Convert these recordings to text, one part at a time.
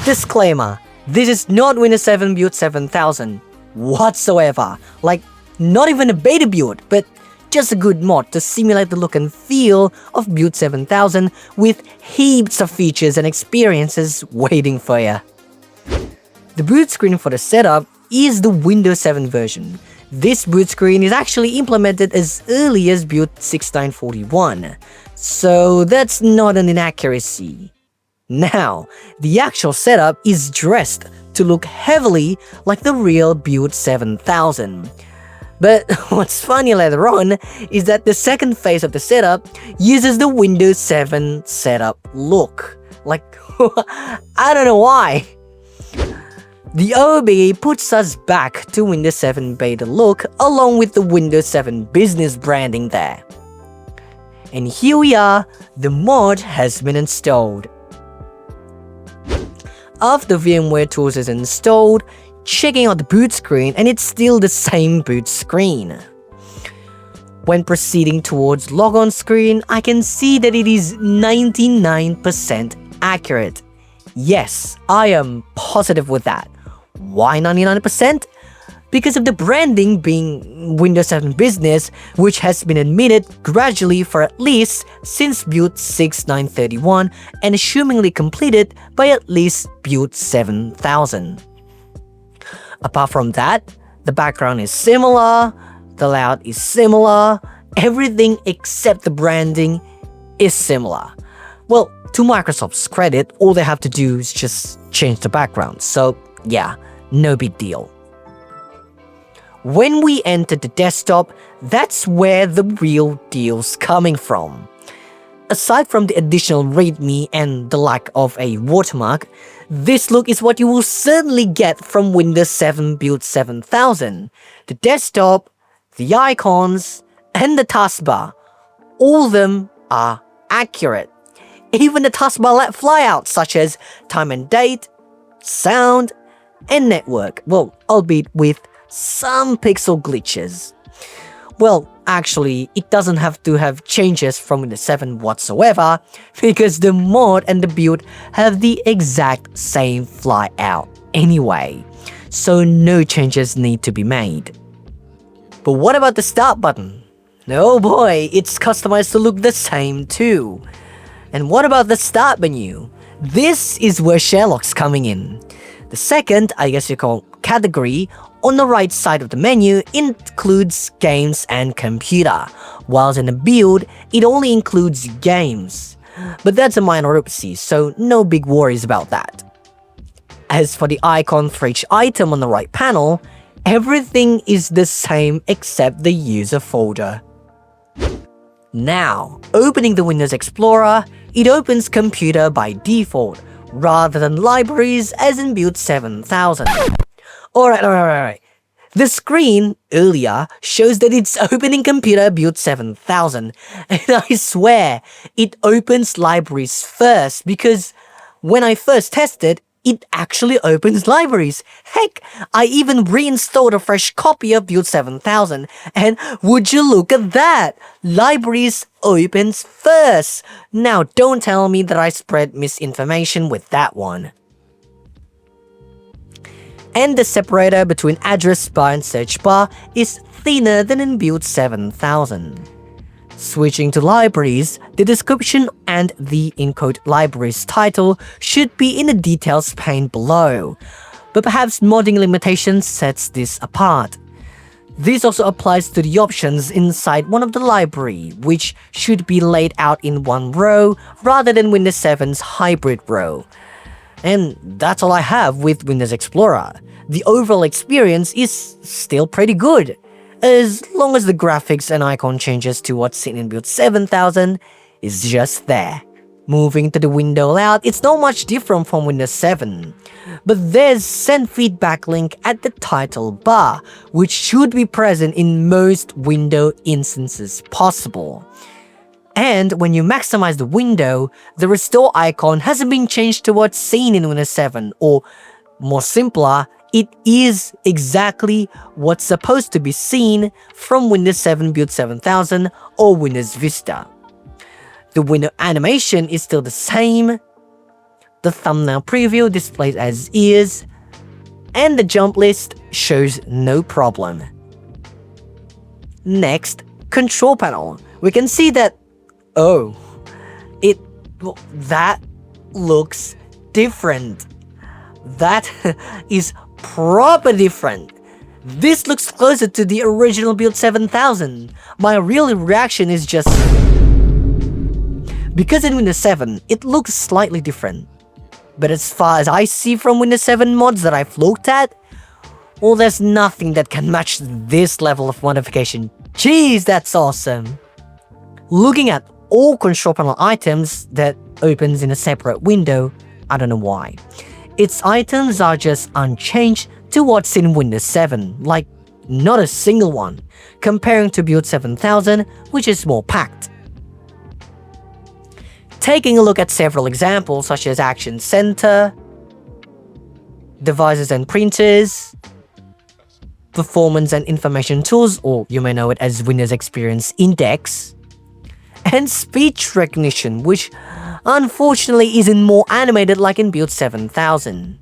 Disclaimer, this is not Windows 7 build 7000 whatsoever, like not even a beta build, but just a good mod to simulate the look and feel of build 7000 with heaps of features and experiences waiting for you. The boot screen for the setup is the Windows 7 version. This boot screen is actually implemented as early as build 6941, so that's not an inaccuracy. Now, the actual setup is dressed to look heavily like the real build 7000. But what's funny later on is that the second phase of the setup uses the Windows 7 setup look. Like, I don't know why. The OOB puts us back to Windows 7 beta look along with the Windows 7 business branding there. And here we are, the mod has been installed. After VMware Tools is installed, checking out the boot screen and it's still the same boot screen. When proceeding towards logon screen, I can see that it is 99% accurate. Yes, I am positive with that. Why 99%? Because of the branding being Windows 7 Business, which has been admitted gradually for at least since build 6931 and assumingly completed by at least build 7000. Apart from that, the background is similar, the layout is similar, everything except the branding is similar. Well, to Microsoft's credit, all they have to do is just change the background, so yeah, no big deal. When we enter the desktop, that's where the real deal's coming from. Aside from the additional readme and the lack of a watermark, this look is what you will certainly get from Windows 7 build 7000. The desktop, the icons, and the taskbar, all of them are accurate. Even the taskbar let flyouts such as time and date, sound, and network, well, albeit with some pixel glitches. Well, actually, it doesn't have to have changes from Windows 7 whatsoever, because the mod and the build have the exact same flyout anyway, so no changes need to be made. But what about the start button? Oh boy, it's customized to look the same too. And what about the start menu? This is where Sherlock's coming in. The second, I guess you call category, on the right side of the menu includes games and computer, whilst in the build, it only includes games. But that's a minor oopsie, so no big worries about that. As for the icon for each item on the right panel, everything is the same except the user folder. Now, opening the Windows Explorer, it opens computer by default, rather than libraries as in build 7000. Alright. The screen earlier shows that it's opening computer build 7000, and I swear it opens libraries first because when I first tested, it actually opens libraries. Heck, I even reinstalled a fresh copy of build 7000, and would you look at that? Libraries opens first. Now don't tell me that I spread misinformation with that one. And the separator between address bar and search bar is thinner than in build 7000. Switching to libraries, the description and the "libraries" title should be in the details pane below, but perhaps modding limitations sets this apart. This also applies to the options inside one of the library, which should be laid out in one row rather than Windows 7's hybrid row. And that's all I have with Windows Explorer. The overall experience is still pretty good, as long as the graphics and icon changes to what's seen in build 7000 is just there. Moving to the window layout, it's not much different from Windows 7. But there's send feedback link at the title bar, which should be present in most window instances possible. And when you maximize the window, the restore icon hasn't been changed to what's seen in Windows 7, or more simpler, it is exactly what's supposed to be seen from Windows 7 build 7000 or Windows Vista. The window animation is still the same, The thumbnail preview displays as is, and the jump list shows no problem. Next, control panel. We can see that, that looks different. That is proper different. This looks closer to the original build 7000. My real reaction is just because in Windows 7 it looks slightly different. But as far as I see from Windows 7 mods that I've looked at, well, there's nothing that can match this level of modification. Jeez, that's awesome. Looking at all control panel items that opens in a separate window, I don't know why. Its items are just unchanged to what's in Windows 7, like not a single one, comparing to build 7000, which is more packed. Taking a look at several examples such as Action Center, Devices and Printers, Performance and Information Tools, or you may know it as Windows Experience Index, and Speech Recognition, which unfortunately isn't more animated like in build 7000.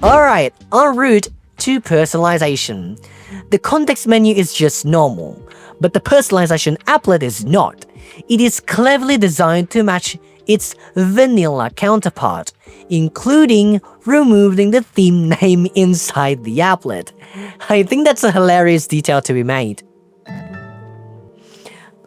Alright, en route to personalization. The context menu is just normal, but the personalization applet is not. It is cleverly designed to match its vanilla counterpart, including removing the theme name inside the applet. I think that's a hilarious detail to be made.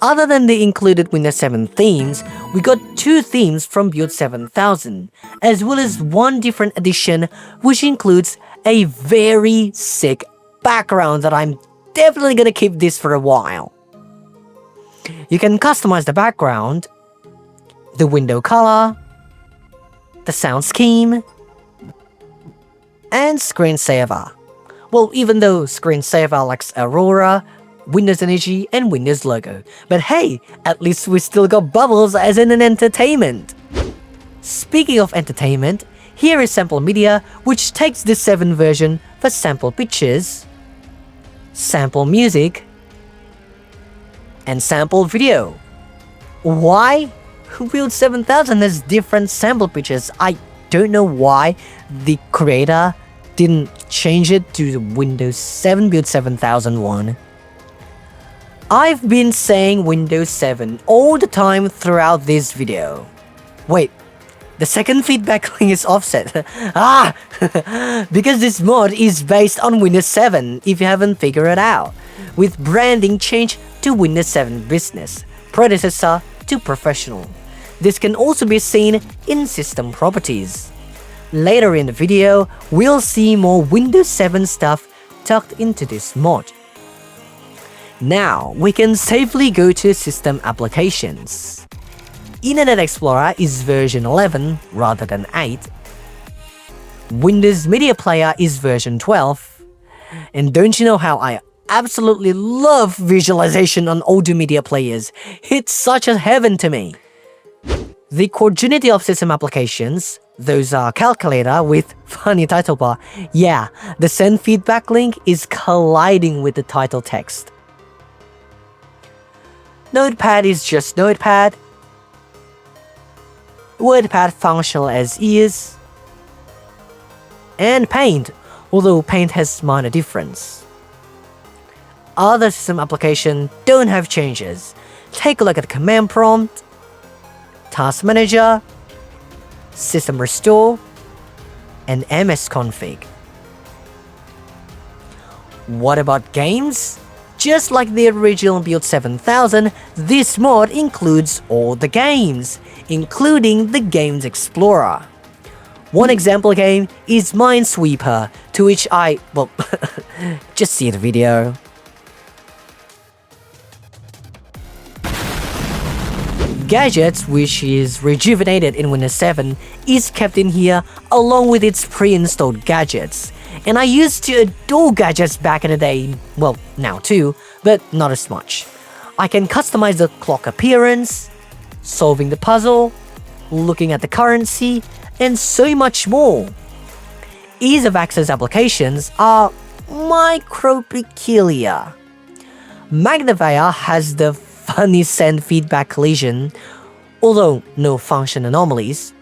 Other than the included Windows 7 themes, we got 2 themes from build 7000, as well as one different edition which includes a very sick background that I'm definitely gonna keep this for a while. You can customize the background, the window color, the sound scheme, and screensaver. Well, even though screensaver lacks Aurora, Windows Energy, and Windows logo. But hey, at least we still got bubbles as in an entertainment. Speaking of entertainment, here is sample media which takes the 7 version for sample pictures, sample music, and sample video. Why? Build 7000 has different sample pictures. I don't know why the creator didn't change it to the Windows 7 build 7001. I've been saying Windows 7 all the time throughout this video. Wait, the second feedback link is offset. Because this mod is based on Windows 7 if you haven't figured it out, with branding changed to Windows 7 Business, predecessor to Professional. This can also be seen in system properties. Later in the video, we'll see more Windows 7 stuff tucked into this mod. Now, we can safely go to System Applications. Internet Explorer is version 11 rather than 8. Windows Media Player is version 12. And don't you know how I absolutely love visualization on audio media players? It's such a heaven to me. The Coordinator of System Applications, those are Calculator with funny title bar. Yeah, the send feedback link is colliding with the title text. Notepad is just Notepad. WordPad functional as is. And Paint, although Paint has minor difference. Other system applications don't have changes. Take a look at Command Prompt, Task Manager, System Restore, and MS Config. What about games? Just like the original build 7000, this mod includes all the games, including the Games Explorer. One example game is Minesweeper, to which just see the video. Gadgets, which is rejuvenated in Windows 7, is kept in here along with its pre-installed gadgets. And I used to adore gadgets back in the day, well, now too, but not as much. I can customize the clock appearance, solving the puzzle, looking at the currency, and so much more. Ease of access applications are micro-peculiar. Magnifier has the funny send feedback collision, although no function anomalies,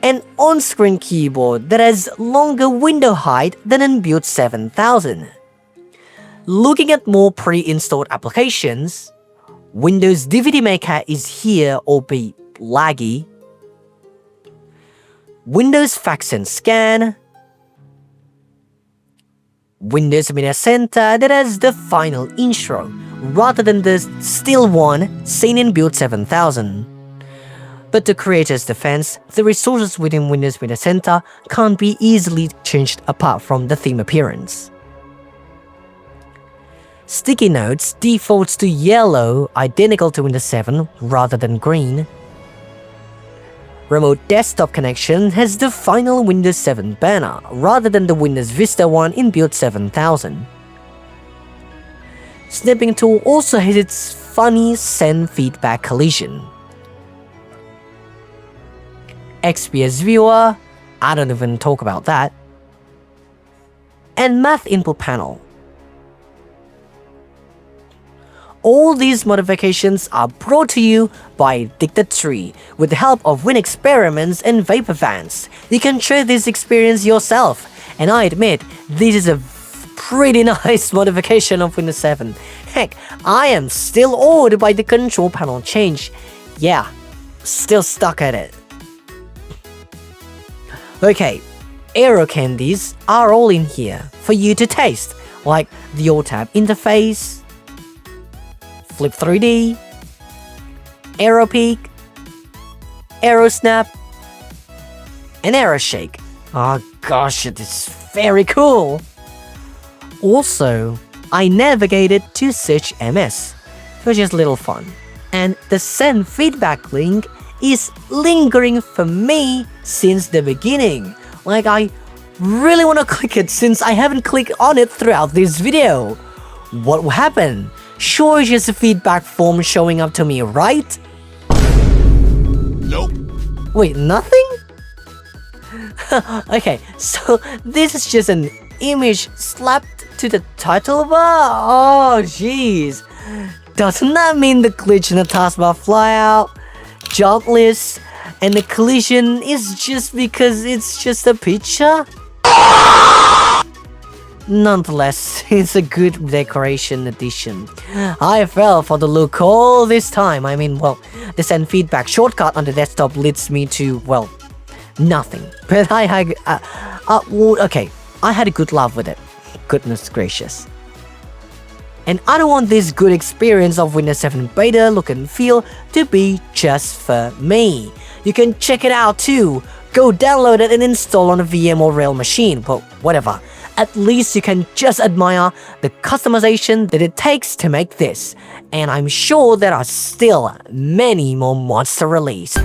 an on-screen keyboard that has longer window height than in Build 7000. Looking at more pre-installed applications, Windows DVD Maker is here, albeit laggy. Windows Fax and Scan, Windows Media Center that has the final intro, rather than the still one seen in Build 7000. But to creators' defense, the resources within Windows Media Center can't be easily changed apart from the theme appearance. Sticky Notes defaults to yellow, identical to Windows 7 rather than green. Remote Desktop Connection has the final Windows 7 banner rather than the Windows Vista one in Build 7000. Snipping Tool also has its funny send feedback collision. XPS Viewer, I don't even talk about that. And Math Input Panel. All these modifications are brought to you by Dictatree with the help of Win Experiments and Vapor Fans. You can try this experience yourself, and I admit, this is a pretty nice modification of Windows 7. Heck, I am still awed by the control panel change. Yeah, still stuck at it. Okay, Aero candies are all in here for you to taste, like the Alt-Tab interface, Flip 3D, Aero Peak, Aero Snap, and Aero Shake. Oh gosh, it is very cool! Also, I navigated to Search MS, which is a little fun. And the send feedback link is lingering for me since the beginning. Like, I really want to click it since I haven't clicked on it throughout this video. What will happen? Sure, it's just a feedback form showing up to me, right? Nope. Wait, nothing? Okay, so this is just an image slapped to the title bar? Oh, jeez. Doesn't that mean the glitch in the taskbar fly out, jump list, and the collision is just because it's just a picture? Nonetheless, it's a good decoration addition. I fell for the look all this time. I mean, well, the send feedback shortcut on the desktop leads me to, well, nothing. But I had, okay, I had a good laugh with it. Goodness gracious. And I don't want this good experience of Windows 7 Beta look and feel to be just for me. You can check it out too. Go download it and install on a VM or real machine, but whatever. At least you can just admire the customization that it takes to make this. And I'm sure there are still many more mods to release.